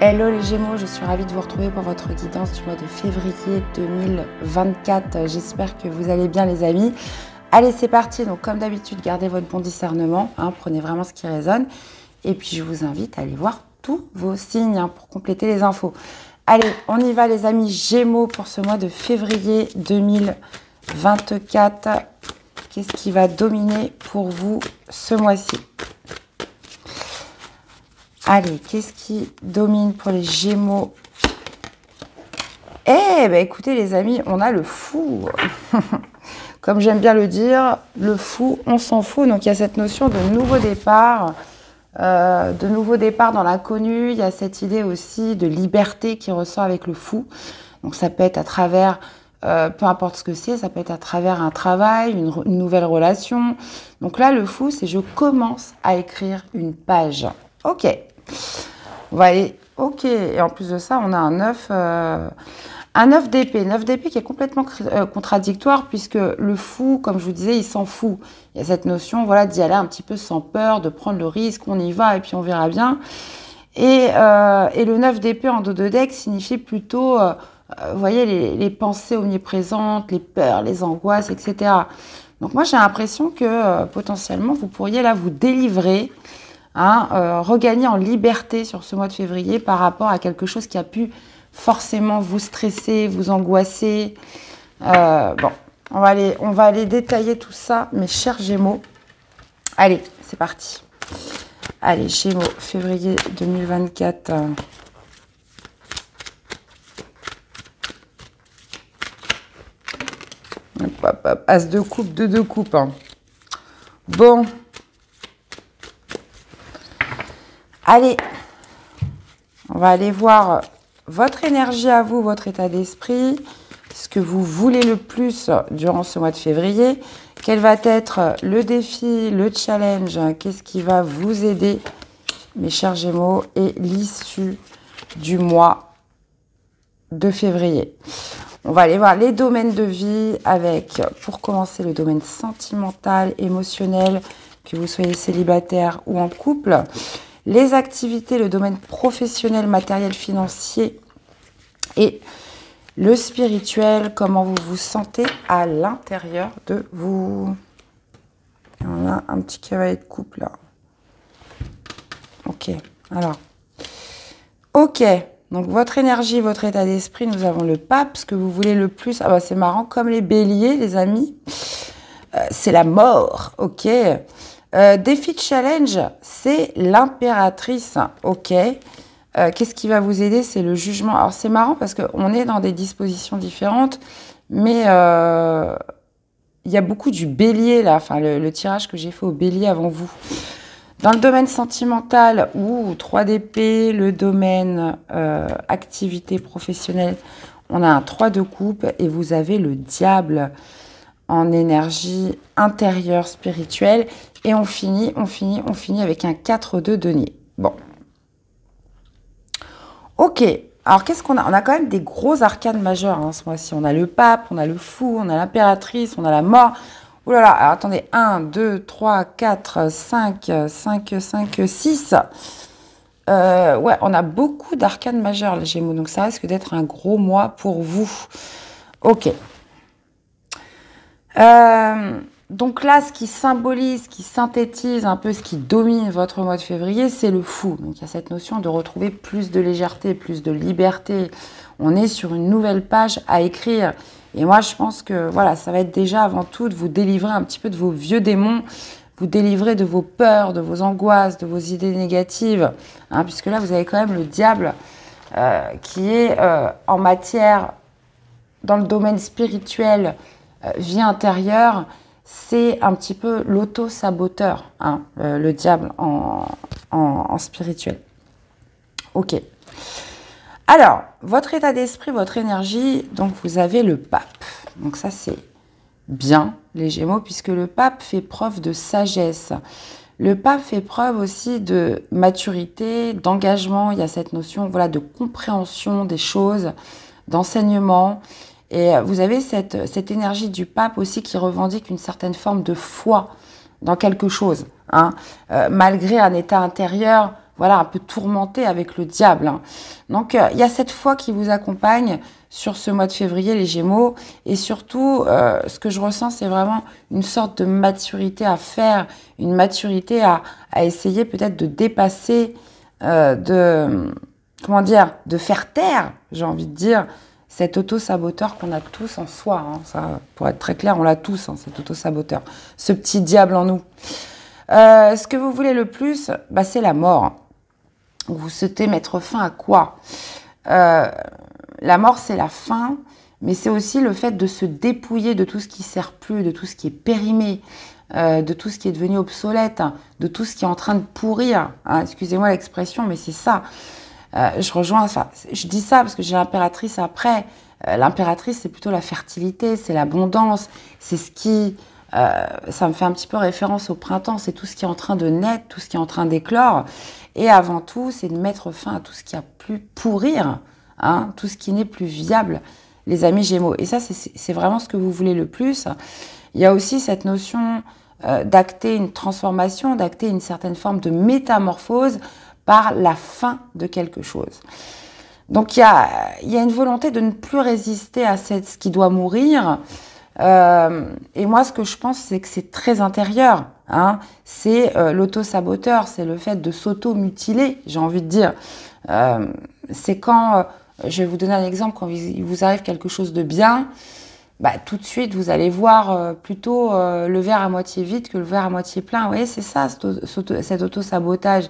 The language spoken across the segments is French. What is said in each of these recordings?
Hello les Gémeaux, je suis ravie de vous retrouver pour votre guidance du mois de février 2024. J'espère que vous allez bien les amis. Allez, c'est parti. Donc comme d'habitude, gardez votre bon discernement, prenez vraiment ce qui résonne. Et puis je vous invite à aller voir tous vos signes pour compléter les infos. Allez, on y va les amis Gémeaux pour ce mois de février 2024. Qu'est-ce qui va dominer pour vous ce mois-ci ? Allez, qu'est-ce qui domine pour les Gémeaux? Eh bien, écoutez les amis, on a le fou. Comme j'aime bien le dire, le fou, on s'en fout. Donc, il y a cette notion de nouveau départ dans l'inconnu. Il y a cette idée aussi de liberté qui ressort avec le fou. Donc, ça peut être à travers, peu importe ce que c'est, ça peut être à travers un travail, une nouvelle relation. Donc là, le fou, c'est je commence à écrire une page. Ok. On va aller, ok, et en plus de ça, on a un 9 d'épée. 9 d'épée qui est complètement contradictoire puisque le fou, comme je vous disais, il s'en fout. Il y a cette notion, voilà, d'y aller un petit peu sans peur, de prendre le risque, on y va et puis on verra bien. Et le 9 d'épée en dos de deck signifie plutôt, vous voyez, les pensées omniprésentes, les peurs, les angoisses, etc. Donc moi, j'ai l'impression que potentiellement, vous pourriez là vous délivrer, regagner en liberté sur ce mois de février par rapport à quelque chose qui a pu forcément vous stresser, vous angoisser. Bon, on va aller détailler tout ça, mes chers Gémeaux. Allez, c'est parti. Allez, Gémeaux, février 2024. As de coupe, deux de coupe. Bon. Allez, on va aller voir votre énergie à vous, votre état d'esprit, ce que vous voulez le plus durant ce mois de février. Quel va être le défi, le challenge, qu'est-ce qui va vous aider, mes chers Gémeaux, et l'issue du mois de février. On va aller voir les domaines de vie avec, pour commencer, le domaine sentimental, émotionnel, que vous soyez célibataire ou en couple. Les activités, le domaine professionnel, matériel, financier et le spirituel, comment vous vous sentez à l'intérieur de vous. On a un petit cavalier de coupe là. Ok, alors. Ok, donc votre énergie, votre état d'esprit, nous avons le pape, ce que vous voulez le plus. Ah bah c'est marrant, comme les béliers, les amis. C'est la mort, ok. Défi de challenge, c'est l'impératrice, ok. Qu'est-ce qui va vous aider? C'est le jugement. Alors c'est marrant parce qu'on est dans des dispositions différentes, mais il y a beaucoup du bélier là, enfin le tirage que j'ai fait au bélier avant vous. Dans le domaine sentimental, 3 d'épée, le domaine activité professionnelle, on a un 3 de coupe et vous avez le diable en énergie intérieure spirituelle. Et on finit avec un 4 de denier. Bon. Ok. Alors, qu'est-ce qu'on a? On a quand même des gros arcanes majeurs ce mois-ci. On a le pape, on a le fou, on a l'impératrice, on a la mort. Ouh là là. Alors, attendez. 1, 2, 3, 4, 5, 6. Ouais, on a beaucoup d'arcanes majeurs, les Gémeaux. Donc, ça risque d'être un gros mois pour vous. Ok. Donc là, ce qui symbolise, qui synthétise un peu ce qui domine votre mois de février, c'est le fou. Donc il y a cette notion de retrouver plus de légèreté, plus de liberté. On est sur une nouvelle page à écrire. Et moi, je pense que voilà, ça va être déjà avant tout de vous délivrer un petit peu de vos vieux démons, vous délivrer de vos peurs, de vos angoisses, de vos idées négatives. Puisque là, vous avez quand même le diable qui est en matière, dans le domaine spirituel, vie intérieure. C'est un petit peu l'auto-saboteur, le diable en spirituel. Ok. Alors, votre état d'esprit, votre énergie, donc vous avez le pape. Donc ça, c'est bien, les Gémeaux, puisque le pape fait preuve de sagesse. Le pape fait preuve aussi de maturité, d'engagement. Il y a cette notion, voilà, de compréhension des choses, d'enseignement. Et vous avez cette énergie du pape aussi qui revendique une certaine forme de foi dans quelque chose. Malgré un état intérieur, voilà, un peu tourmenté avec le diable, hein. Donc, il y a cette foi qui vous accompagne sur ce mois de février, les Gémeaux. Et surtout, ce que je ressens, c'est vraiment une sorte de maturité à faire, une maturité à essayer peut-être de dépasser, comment dire, de faire taire, j'ai envie de dire, cet auto-saboteur qu'on a tous en soi, hein. Ça, pour être très clair, on l'a tous, hein, cet auto-saboteur, ce petit diable en nous. Ce que vous voulez le plus, bah, c'est la mort. Vous souhaitez mettre fin à quoi? La mort, c'est la fin, mais c'est aussi le fait de se dépouiller de tout ce qui ne sert plus, de tout ce qui est périmé, de tout ce qui est devenu obsolète, hein, de tout ce qui est en train de pourrir, hein. Excusez-moi l'expression, mais c'est ça. Je rejoins ça. Je dis ça parce que j'ai l'impératrice après. L'impératrice, c'est plutôt la fertilité, c'est l'abondance, c'est ce qui... ça me fait un petit peu référence au printemps, c'est tout ce qui est en train de naître, tout ce qui est en train d'éclore. Et avant tout, c'est de mettre fin à tout ce qui a pu pourrir, hein, tout ce qui n'est plus viable, les amis Gémeaux. Et ça, c'est vraiment ce que vous voulez le plus. Il y a aussi cette notion d'acter une transformation, d'acter une certaine forme de métamorphose par la fin de quelque chose. Donc, il y a une volonté de ne plus résister à ce qui doit mourir. Et moi, ce que je pense, c'est que c'est très intérieur, hein. C'est l'auto-saboteur, c'est le fait de s'auto-mutiler, j'ai envie de dire. C'est quand, je vais vous donner un exemple, quand il vous arrive quelque chose de bien, bah, tout de suite, vous allez voir plutôt le verre à moitié vide que le verre à moitié plein. Vous voyez, c'est ça, cet auto-sabotage.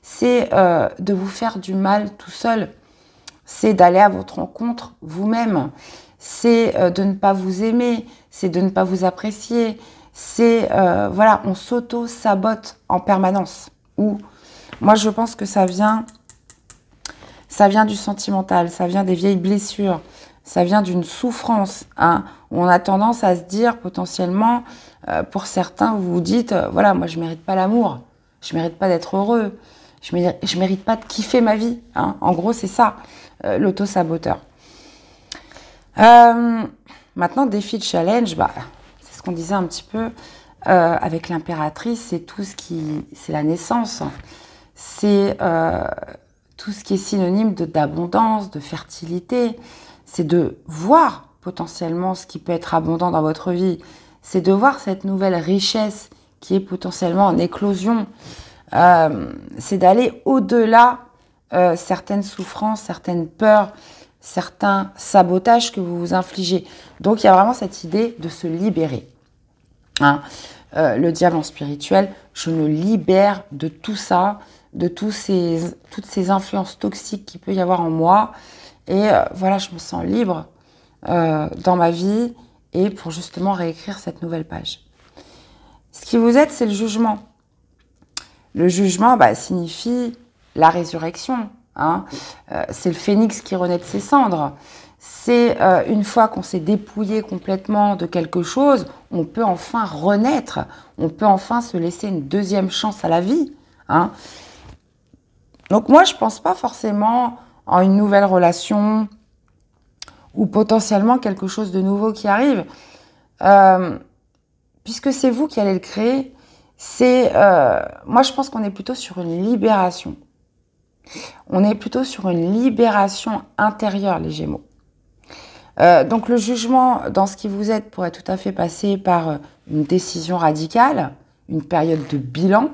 C'est de vous faire du mal tout seul. C'est d'aller à votre rencontre vous-même. C'est de ne pas vous aimer, c'est de ne pas vous apprécier. C'est, voilà, on s'auto-sabote en permanence. Ou, moi, je pense que ça vient du sentimental, ça vient des vieilles blessures, ça vient d'une souffrance, hein. On a tendance à se dire potentiellement, pour certains, vous vous dites, voilà, moi, je ne mérite pas l'amour, je ne mérite pas d'être heureux, je ne mérite pas de kiffer ma vie, hein. En gros, c'est ça, l'auto-saboteur. Maintenant, défi de challenge, bah, c'est ce qu'on disait un petit peu avec l'impératrice, c'est tout ce qui... c'est la naissance, c'est tout ce qui est synonyme d'abondance, de fertilité, c'est de voir potentiellement ce qui peut être abondant dans votre vie, c'est de voir cette nouvelle richesse qui est potentiellement en éclosion, c'est d'aller au-delà certaines souffrances, certaines peurs, certains sabotages que vous vous infligez. Donc, il y a vraiment cette idée de se libérer, hein. Le diable en spirituel, je me libère de tout ça, de toutes ces influences toxiques qu'il peut y avoir en moi. Et voilà, je me sens libre dans ma vie et pour justement réécrire cette nouvelle page. Ce qui vous aide, c'est le jugement. Le jugement, bah, signifie la résurrection, hein. C'est le phénix qui renaît de ses cendres. C'est une fois qu'on s'est dépouillé complètement de quelque chose, on peut enfin renaître, on peut enfin se laisser une deuxième chance à la vie, hein. Donc moi, je ne pense pas forcément en une nouvelle relation ou potentiellement quelque chose de nouveau qui arrive, puisque c'est vous qui allez le créer. Moi, je pense qu'on est plutôt sur une libération. On est plutôt sur une libération intérieure, les Gémeaux. Donc le jugement, dans ce qui vous aide, pourrait tout à fait passer par une décision radicale, une période de bilan,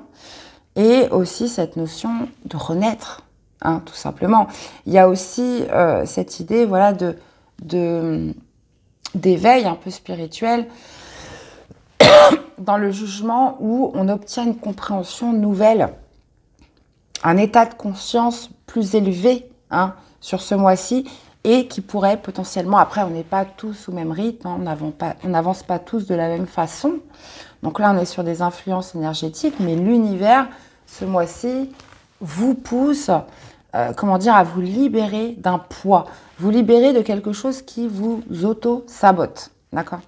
et aussi cette notion de renaître, hein, tout simplement. Il y a aussi cette idée, voilà, d'éveil un peu spirituel dans le jugement où on obtient une compréhension nouvelle, un état de conscience plus élevé, hein, sur ce mois-ci, et qui pourrait potentiellement, après on n'est pas tous au même rythme, hein, on n'avance pas tous de la même façon, donc là on est sur des influences énergétiques, mais l'univers, ce mois-ci, vous pousse, comment dire, à vous libérer d'un poids, vous libérer de quelque chose qui vous auto-sabote, d'accord ?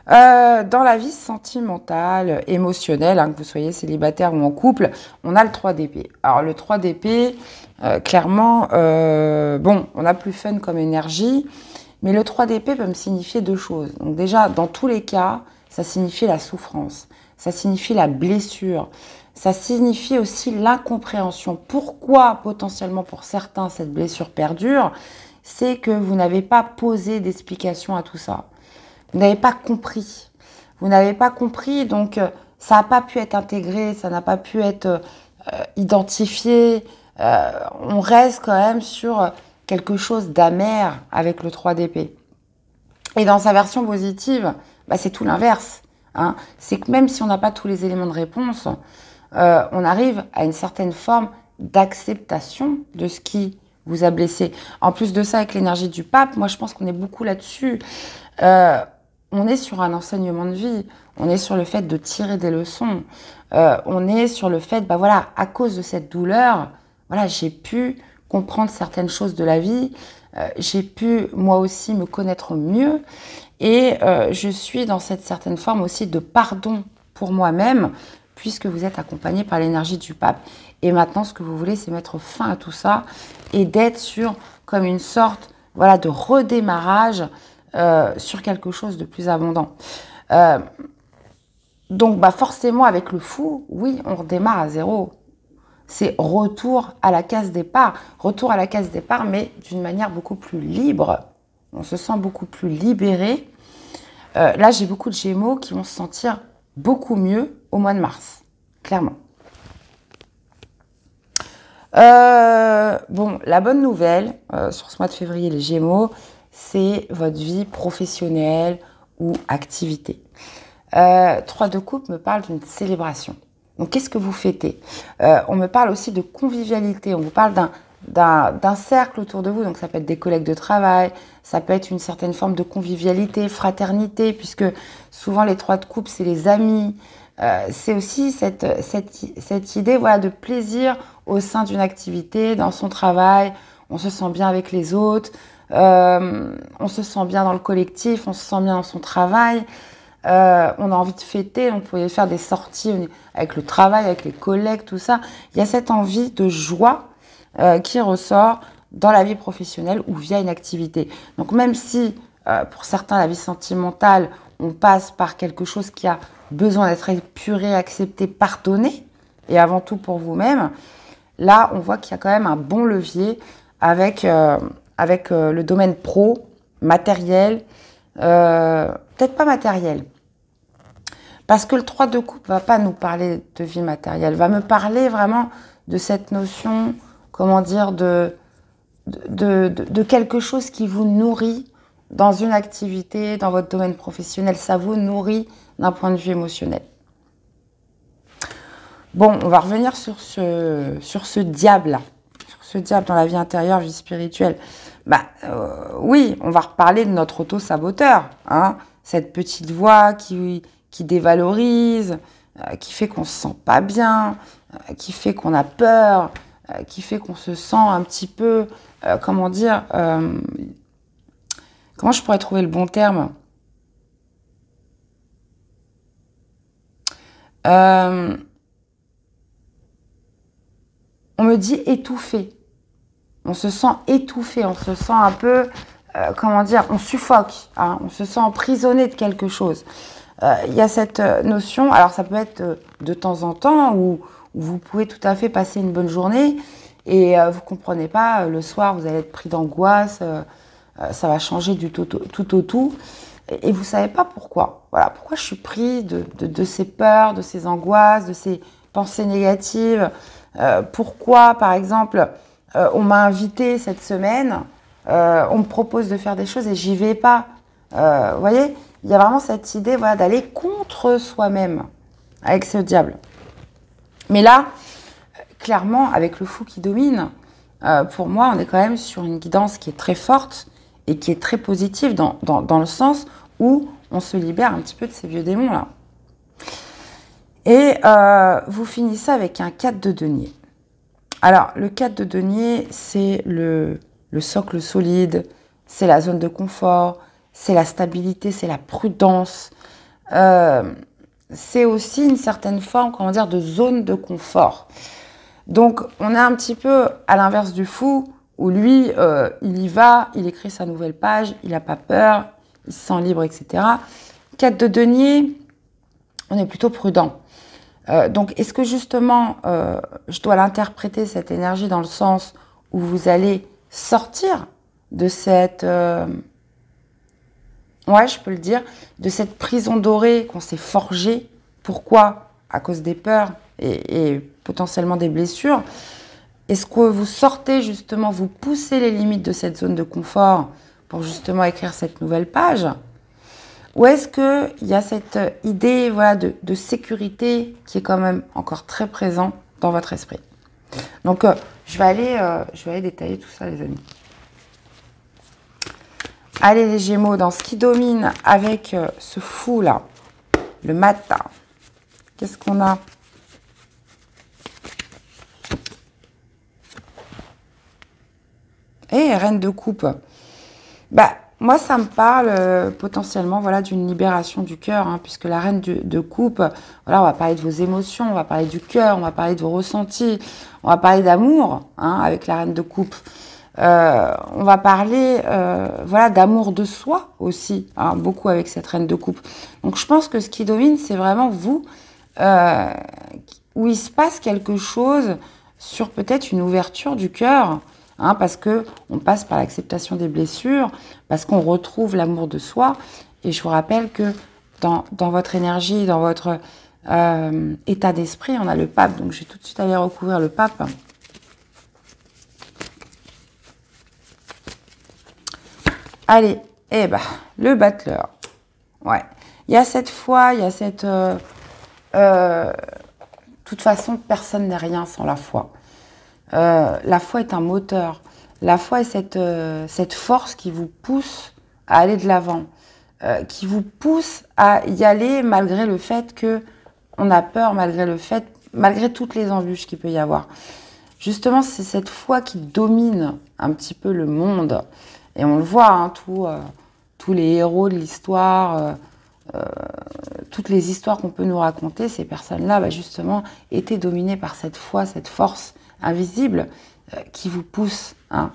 Dans la vie sentimentale, émotionnelle, hein, que vous soyez célibataire ou en couple, on a le 3 d'épée. Alors le 3 d'épée, clairement, bon, on a plus fun comme énergie, mais le 3 d'épée peut me signifier deux choses. Donc déjà, dans tous les cas, ça signifie la souffrance. ça signifie la blessure. Ça signifie aussi l'incompréhension. Pourquoi, potentiellement pour certains, cette blessure perdure? C'est que vous n'avez pas posé d'explication à tout ça. Vous n'avez pas compris. Vous n'avez pas compris, donc ça n'a pas pu être intégré, ça n'a pas pu être identifié. On reste quand même sur quelque chose d'amer avec le 3 d'épée. Et dans sa version positive, bah, c'est tout l'inverse. Hein. C'est que même si on n'a pas tous les éléments de réponse, on arrive à une certaine forme d'acceptation de ce qui vous a blessé. En plus de ça, avec l'énergie du pape, moi je pense qu'on est beaucoup là-dessus. On est sur un enseignement de vie, on est sur le fait de tirer des leçons, on est sur le fait, bah voilà, à cause de cette douleur, voilà, j'ai pu comprendre certaines choses de la vie, j'ai pu moi aussi me connaître mieux et je suis dans cette certaine forme aussi de pardon pour moi-même, puisque vous êtes accompagné par l'énergie du pape. Et maintenant, ce que vous voulez, c'est mettre fin à tout ça et d'être sur comme une sorte, voilà, de redémarrage sur quelque chose de plus abondant. Donc, bah forcément, avec le fou, oui, on redémarre à zéro. C'est retour à la case départ. Retour à la case départ, mais d'une manière beaucoup plus libre. On se sent beaucoup plus libéré. Là, j'ai beaucoup de Gémeaux qui vont se sentir beaucoup mieux au mois de mars, clairement. Bon, la bonne nouvelle sur ce mois de février, les Gémeaux, c'est votre vie professionnelle ou activité. 3 de coupe me parle d'une célébration. Donc, qu'est-ce que vous fêtez? On me parle aussi de convivialité. On vous parle d'un cercle autour de vous. Donc, ça peut être des collègues de travail, ça peut être une certaine forme de convivialité, fraternité, puisque souvent les 3 de coupe, c'est les amis. C'est aussi cette idée, voilà, de plaisir au sein d'une activité, dans son travail. On se sent bien avec les autres, on se sent bien dans le collectif, on se sent bien dans son travail. On a envie de fêter, on pouvait faire des sorties avec le travail, avec les collègues, tout ça. Il y a cette envie de joie qui ressort dans la vie professionnelle ou via une activité. Donc même si, pour certains, la vie sentimentale, on passe par quelque chose qui a besoin d'être épuré, accepté, pardonné, et avant tout pour vous-même, là, on voit qu'il y a quand même un bon levier avec le domaine pro, matériel, peut-être pas matériel. Parce que le 3 de coupe ne va pas nous parler de vie matérielle, va me parler vraiment de cette notion, comment dire, de quelque chose qui vous nourrit dans une activité, dans votre domaine professionnel. Ça vous nourrit d'un point de vue émotionnel. Bon, on va revenir sur ce diable-là, sur ce diable dans la vie intérieure, vie spirituelle. Bah, oui, on va reparler de notre auto-saboteur, hein, cette petite voix qui dévalorise, qui fait qu'on se sent pas bien, qui fait qu'on a peur, qui fait qu'on se sent un petit peu, comment dire, comment je pourrais trouver le bon terme? On me dit étouffé. On se sent étouffé, on se sent un peu, comment dire, on suffoque, hein, on se sent emprisonné de quelque chose. Il y a cette notion, alors ça peut être de temps en temps, où vous pouvez tout à fait passer une bonne journée et vous ne comprenez pas, le soir vous allez être pris d'angoisse, ça va changer du tout au tout, et vous ne savez pas pourquoi. Voilà, pourquoi je suis pris de ces peurs, de ces angoisses, de ces pensées négatives. Pourquoi, par exemple, on m'a invité cette semaine, on me propose de faire des choses et j'y vais pas. Vous voyez, il y a vraiment cette idée, voilà, d'aller contre soi-même avec ce diable. Mais là, clairement, avec le fou qui domine, pour moi, on est quand même sur une guidance qui est très forte et qui est très positive dans le sens où on se libère un petit peu de ces vieux démons-là. Et vous finissez avec un 4 de denier. Alors, le 4 de denier, c'est le socle solide, c'est la zone de confort, c'est la stabilité, c'est la prudence. C'est aussi une certaine forme, comment dire, de zone de confort. Donc, on est un petit peu à l'inverse du fou, où lui, il y va, il écrit sa nouvelle page, il n'a pas peur, il se sent libre, etc. 4 de denier, on est plutôt prudent. Donc, est-ce que justement, je dois l'interpréter, cette énergie, dans le sens où vous allez sortir de cette... ouais, je peux le dire, de cette prison dorée qu'on s'est forgée. Pourquoi? À cause des peurs et potentiellement des blessures. Est-ce que vous sortez justement, vous poussez les limites de cette zone de confort pour justement écrire cette nouvelle page? Ou est-ce qu'il y a cette idée, voilà, de sécurité qui est quand même encore très présent dans votre esprit? Donc, je vais aller détailler tout ça, les amis. Allez, les Gémeaux, dans ce qui domine avec ce fou là, le matin, qu'est-ce qu'on a? Et Reine de coupe. Bah, moi, ça me parle potentiellement, voilà, d'une libération du cœur, hein, puisque la Reine de coupe, voilà, on va parler de vos émotions, on va parler du cœur, on va parler de vos ressentis, on va parler d'amour, hein, avec la Reine de coupe. On va parler, voilà, d'amour de soi aussi, hein, beaucoup avec cette Reine de coupe. Donc, je pense que ce qui domine, c'est vraiment vous, où il se passe quelque chose sur peut-être une ouverture du cœur, hein, parce que on passe par l'acceptation des blessures, parce qu'on retrouve l'amour de soi. Et je vous rappelle que dans votre énergie, dans votre état d'esprit, on a le pape. Donc, je vais tout de suite aller recouvrir le pape. Allez, eh ben, le battleur. Ouais. Il y a cette foi, il y a cette... de toute façon, personne n'est rien sans la foi. La foi est un moteur. La foi est cette force qui vous pousse à aller de l'avant, qui vous pousse à y aller malgré le fait que on a peur, malgré toutes les embûches qu'il peut y avoir. Justement, c'est cette foi qui domine un petit peu le monde. Et on le voit, hein, tous les héros de l'histoire, toutes les histoires qu'on peut nous raconter, ces personnes-là, bah, justement, étaient dominées par cette foi, cette force invisible qui vous pousse. Hein.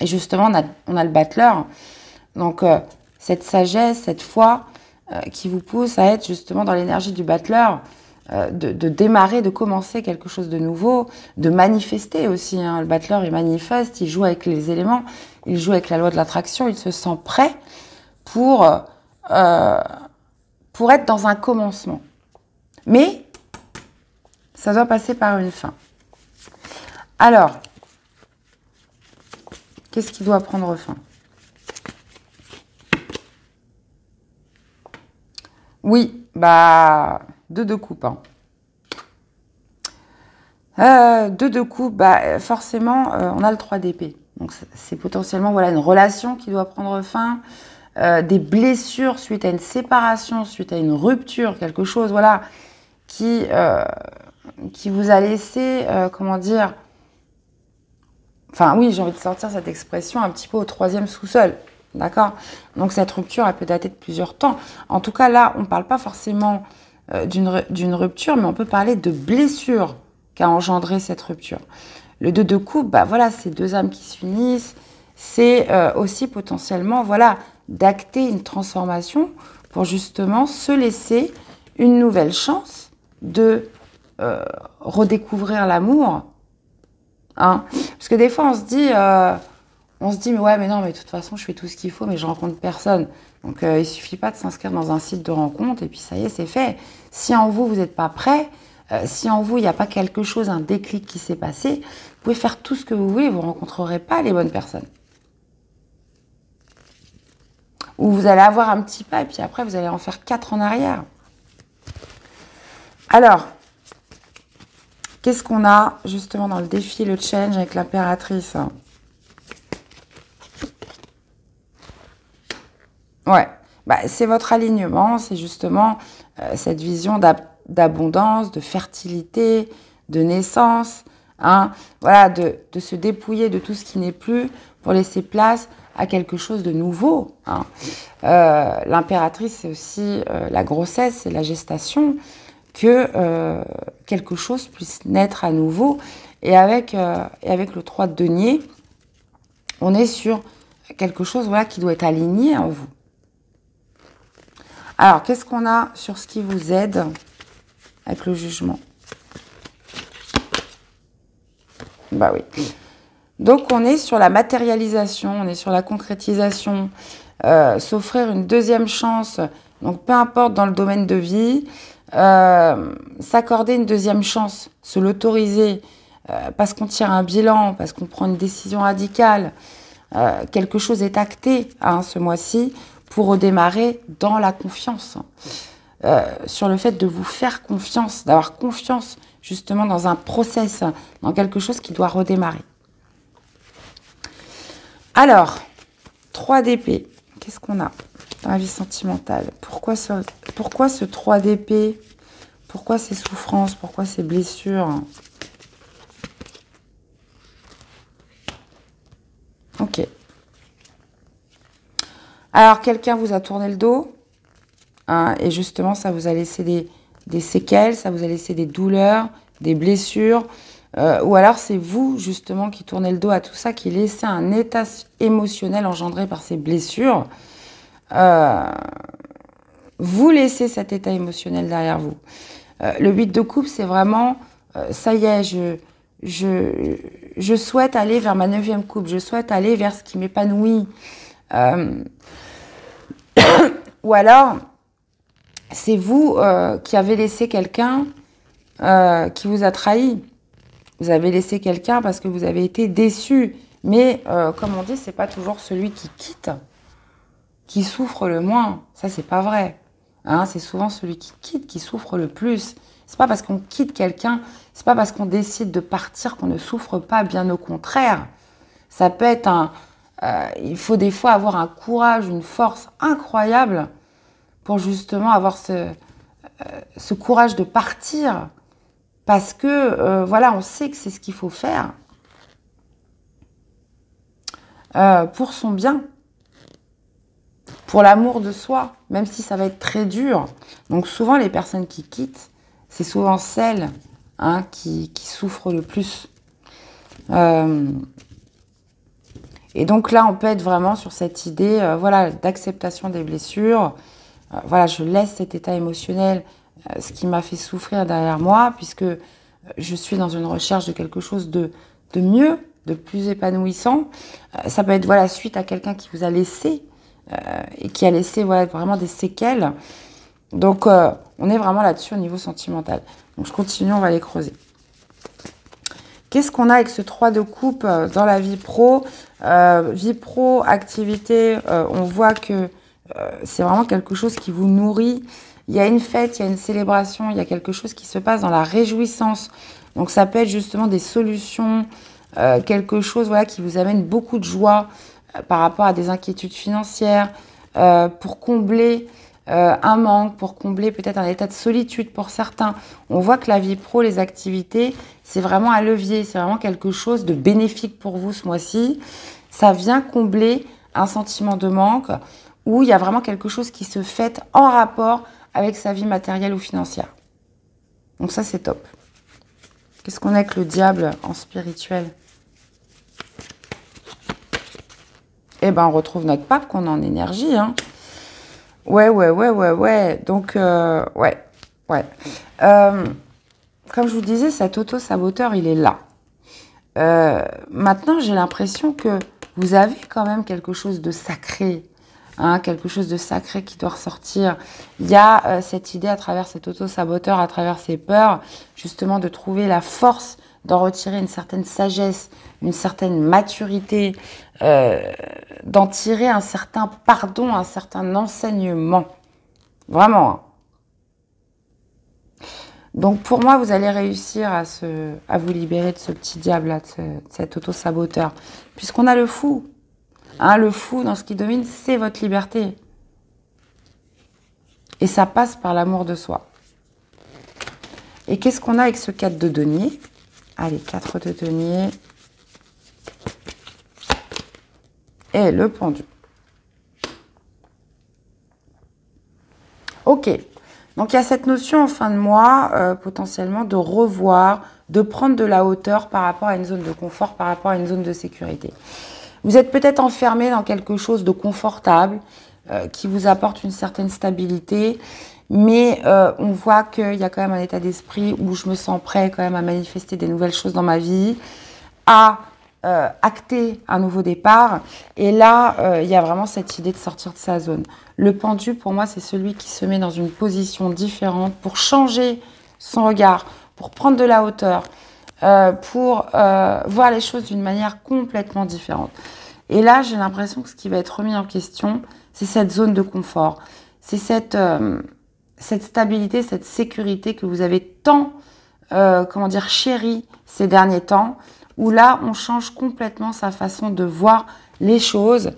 Et justement, on a le battleur. Donc, cette sagesse, cette foi qui vous pousse à être justement dans l'énergie du battleur, de démarrer, de commencer quelque chose de nouveau, de manifester aussi. Hein. Le battleur, il manifeste, il joue avec les éléments, il joue avec la loi de l'attraction, il se sent prêt pour être dans un commencement. Mais ça doit passer par une fin. Alors, qu'est-ce qui doit prendre fin? Oui, bah, 2 de coupe. Hein. 2 de coupe, bah, forcément, on a le 3 d'épée. Donc, c'est potentiellement, voilà, une relation qui doit prendre fin, des blessures suite à une séparation, suite à une rupture, quelque chose, voilà, qui vous a laissé, comment dire, enfin, oui, j'ai envie de sortir cette expression un petit peu au 3e sous-sol. D'accord? Donc, cette rupture, elle peut dater de plusieurs temps. En tout cas, là, on ne parle pas forcément d'une rupture, mais on peut parler de blessure qu'a engendré cette rupture. Le 2 de coupe, bah, voilà, c'est 2 âmes qui s'unissent. C'est aussi potentiellement, voilà, d'acter une transformation pour justement se laisser une nouvelle chance de redécouvrir l'amour. Hein? Parce que des fois, on se dit, mais ouais, mais non, mais de toute façon, je fais tout ce qu'il faut, mais je rencontre personne. Donc, il suffit pas de s'inscrire dans un site de rencontre et puis ça y est, c'est fait. Si en vous, vous n'êtes pas prêt, si en vous, il n'y a pas quelque chose, un déclic qui s'est passé, vous pouvez faire tout ce que vous voulez, vous ne rencontrerez pas les bonnes personnes. Ou vous allez avoir un petit pas et puis après, vous allez en faire 4 en arrière. Alors, qu'est-ce qu'on a justement dans le défi, le challenge avec l'impératrice? Ouais, bah, c'est votre alignement, c'est justement cette vision d'abondance, de fertilité, de naissance, hein, voilà, de se dépouiller de tout ce qui n'est plus pour laisser place à quelque chose de nouveau. Hein. L'impératrice, c'est aussi la grossesse, c'est la gestation, que quelque chose puisse naître à nouveau. Et avec le 3 de denier, on est sur quelque chose, voilà, qui doit être aligné en vous. Alors, qu'est-ce qu'on a sur ce qui vous aide avec le jugement? Bah oui. Donc, on est sur la matérialisation, on est sur la concrétisation, s'offrir une deuxième chance, donc peu importe dans le domaine de vie, s'accorder une deuxième chance, se l'autoriser, parce qu'on tire un bilan, parce qu'on prend une décision radicale, quelque chose est acté ce mois-ci pour redémarrer dans la confiance, sur le fait de vous faire confiance, d'avoir confiance justement dans un process, dans quelque chose qui doit redémarrer. Alors, 3 d'épée, qu'est-ce qu'on a dans la vie sentimentale? Pourquoi ce 3 d'épée? Pourquoi ces souffrances? Pourquoi ces blessures? Ok. Alors, quelqu'un vous a tourné le dos, hein, et justement, ça vous a laissé des séquelles, ça vous a laissé des douleurs, des blessures, ou alors c'est vous, justement, qui tournez le dos à tout ça, qui laissez un état émotionnel engendré par ces blessures. Vous laissez cet état émotionnel derrière vous. Le 8 de coupe, c'est vraiment, ça y est, je souhaite aller vers ma 9e coupe, je souhaite aller vers ce qui m'épanouit. Ou alors, c'est vous qui avez laissé quelqu'un qui vous a trahi. Vous avez laissé quelqu'un parce que vous avez été déçu. Mais, comme on dit, c'est pas toujours celui qui quitte qui souffre le moins. Ça, c'est pas vrai. Hein, c'est souvent celui qui quitte qui souffre le plus. C'est pas parce qu'on quitte quelqu'un, c'est pas parce qu'on décide de partir qu'on ne souffre pas, bien au contraire. Ça peut être il faut des fois avoir un courage, une force incroyable pour justement avoir ce courage de partir. Parce que, voilà, on sait que c'est ce qu'il faut faire pour son bien, pour l'amour de soi, même si ça va être très dur. Donc souvent, les personnes qui quittent, c'est souvent celles qui souffrent le plus. Et donc là, on peut être vraiment sur cette idée voilà, d'acceptation des blessures. Voilà, je laisse cet état émotionnel, ce qui m'a fait souffrir derrière moi, puisque je suis dans une recherche de quelque chose de mieux, de plus épanouissant. Ça peut être voilà, suite à quelqu'un qui vous a laissé, et qui a laissé voilà, vraiment des séquelles. Donc, on est vraiment là-dessus au niveau sentimental. Donc, je continue, on va les creuser. Qu'est-ce qu'on a avec ce 3 de coupe dans la vie pro? Vie pro, activité, on voit que c'est vraiment quelque chose qui vous nourrit. Il y a une fête, il y a une célébration, il y a quelque chose qui se passe dans la réjouissance. Donc, ça peut être justement des solutions, quelque chose voilà, qui vous amène beaucoup de joie par rapport à des inquiétudes financières, pour combler un manque, pour combler peut-être un état de solitude pour certains. On voit que la vie pro, les activités, c'est vraiment un levier, c'est vraiment quelque chose de bénéfique pour vous ce mois-ci. Ça vient combler un sentiment de manque où il y a vraiment quelque chose qui se fait en rapport avec sa vie matérielle ou financière. Donc ça, c'est top. Qu'est-ce qu'on a avec le diable en spirituel? Eh ben, on retrouve notre pape qu'on a en énergie, hein. Ouais. Donc, ouais. Comme je vous disais, cet auto-saboteur, il est là. Maintenant, j'ai l'impression que vous avez quand même quelque chose de sacré, hein, quelque chose de sacré qui doit ressortir. Il y a cette idée à travers cet auto-saboteur, à travers ses peurs, justement de trouver la force d'en retirer une certaine sagesse, une certaine maturité, d'en tirer un certain pardon, un certain enseignement. Vraiment. Donc pour moi, vous allez réussir à vous libérer de ce petit diable-là, de cet auto-saboteur. Puisqu'on a le fou. Hein, le fou, dans ce qui domine, c'est votre liberté. Et ça passe par l'amour de soi. Et qu'est-ce qu'on a avec ce 4 de denier? Allez, 4 de denier. Et le pendu. Ok. Donc, il y a cette notion en fin de mois, potentiellement, de revoir, de prendre de la hauteur par rapport à une zone de confort, par rapport à une zone de sécurité. Vous êtes peut-être enfermé dans quelque chose de confortable. qui vous apporte une certaine stabilité. Mais on voit qu'il y a quand même un état d'esprit où je me sens prêt quand même à manifester des nouvelles choses dans ma vie, à acter un nouveau départ. Et là, il y a vraiment cette idée de sortir de sa zone. Le pendu, pour moi, c'est celui qui se met dans une position différente pour changer son regard, pour prendre de la hauteur, pour voir les choses d'une manière complètement différente. Et là, j'ai l'impression que ce qui va être remis en question, c'est cette zone de confort. C'est cette stabilité, cette sécurité que vous avez tant, chérie ces derniers temps, où là, on change complètement sa façon de voir les choses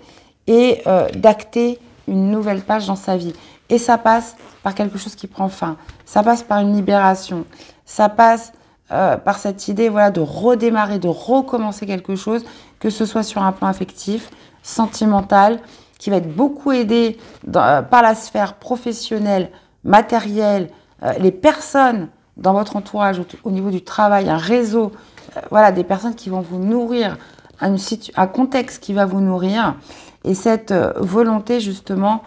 et d'acter une nouvelle page dans sa vie. Et ça passe par quelque chose qui prend fin. Ça passe par une libération. Ça passe par cette idée de redémarrer, de recommencer quelque chose, que ce soit sur un plan affectif, sentimental, qui va être beaucoup aidé par la sphère professionnelle, matérielle, les personnes dans votre entourage, au niveau du travail, un réseau, des personnes qui vont vous nourrir, un contexte qui va vous nourrir, et cette volonté justement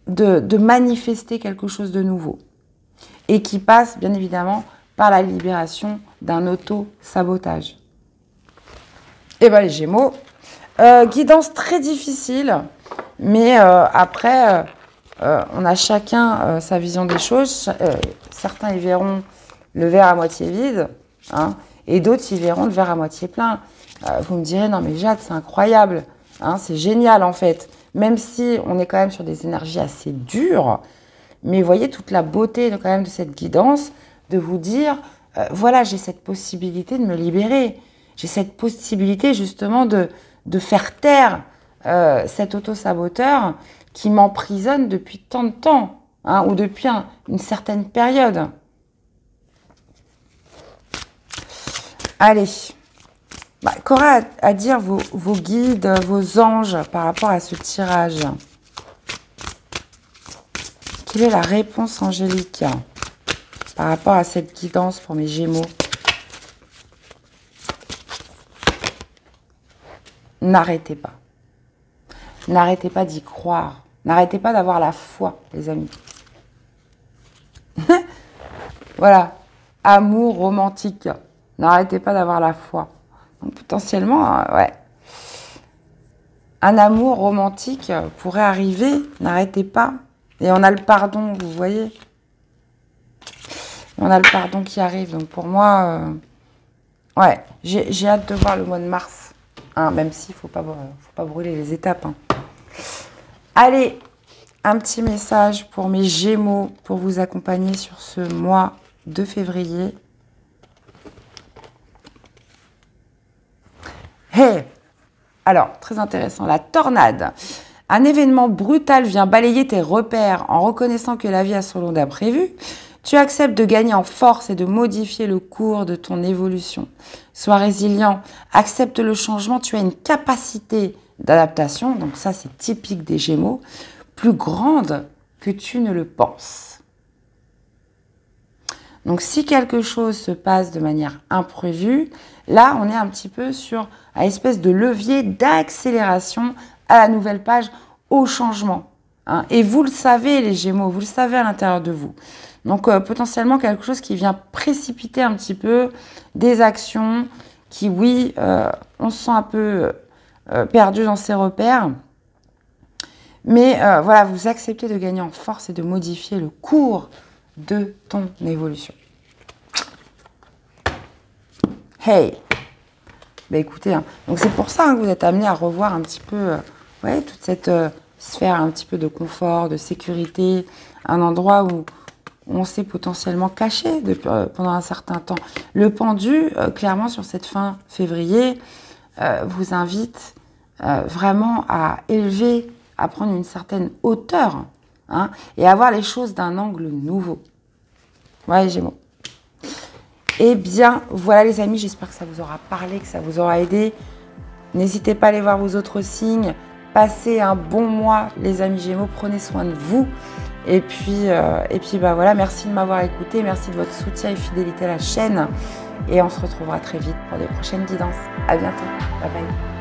de manifester quelque chose de nouveau, et qui passe bien évidemment par la libération d'un auto-sabotage. Et bien les Gémeaux, guidance très difficile, mais après, on a chacun sa vision des choses. Certains y verront le verre à moitié vide, et d'autres y verront le verre à moitié plein. Vous me direz, non mais Jade, c'est incroyable, c'est génial en fait. Même si on est quand même sur des énergies assez dures, mais vous voyez toute la beauté quand même de cette guidance, de vous dire, j'ai cette possibilité de me libérer. J'ai cette possibilité justement de faire taire cet auto-saboteur qui m'emprisonne depuis tant de temps, ou depuis une certaine période. Allez, qu'aura à dire vos guides, vos anges par rapport à ce tirage? Quelle est la réponse angélique par rapport à cette guidance pour mes Gémeaux? N'arrêtez pas. N'arrêtez pas d'y croire. N'arrêtez pas d'avoir la foi, les amis. Voilà. Amour romantique. N'arrêtez pas d'avoir la foi. Donc, potentiellement, un amour romantique pourrait arriver. N'arrêtez pas. Et on a le pardon, vous voyez. On a le pardon qui arrive. Donc, pour moi, j'ai hâte de voir le mois de mars. Même s'il ne faut pas brûler les étapes. Allez, un petit message pour mes Gémeaux, pour vous accompagner sur ce mois de février. Hey! Alors, très intéressant, la tornade. Un événement brutal vient balayer tes repères en reconnaissant que la vie a son lot d'imprévus. Tu acceptes de gagner en force et de modifier le cours de ton évolution. Sois résilient, accepte le changement, tu as une capacité d'adaptation, donc ça c'est typique des Gémeaux, plus grande que tu ne le penses. Donc si quelque chose se passe de manière imprévue, là on est un petit peu sur une espèce de levier d'accélération à la nouvelle page, au changement. Et vous le savez les Gémeaux, vous le savez à l'intérieur de vous. Donc potentiellement quelque chose qui vient précipiter un petit peu des actions qui, on se sent un peu perdu dans ses repères. Mais vous acceptez de gagner en force et de modifier le cours de ton évolution. Hey! Écoutez, donc c'est pour ça que vous êtes amené à revoir un petit peu toute cette sphère un petit peu de confort, de sécurité, un endroit où on s'est potentiellement caché pendant un certain temps. Le pendu, clairement, sur cette fin février, vous invite vraiment à élever, à prendre une certaine hauteur, et à voir les choses d'un angle nouveau. Ouais, Gémeaux. Eh bien, voilà les amis, j'espère que ça vous aura parlé, que ça vous aura aidé. N'hésitez pas à aller voir vos autres signes. Passez un bon mois, les amis Gémeaux. Prenez soin de vous. Et puis merci de m'avoir écouté. Merci de votre soutien et fidélité à la chaîne. Et on se retrouvera très vite pour des prochaines guidances. À bientôt. Bye bye.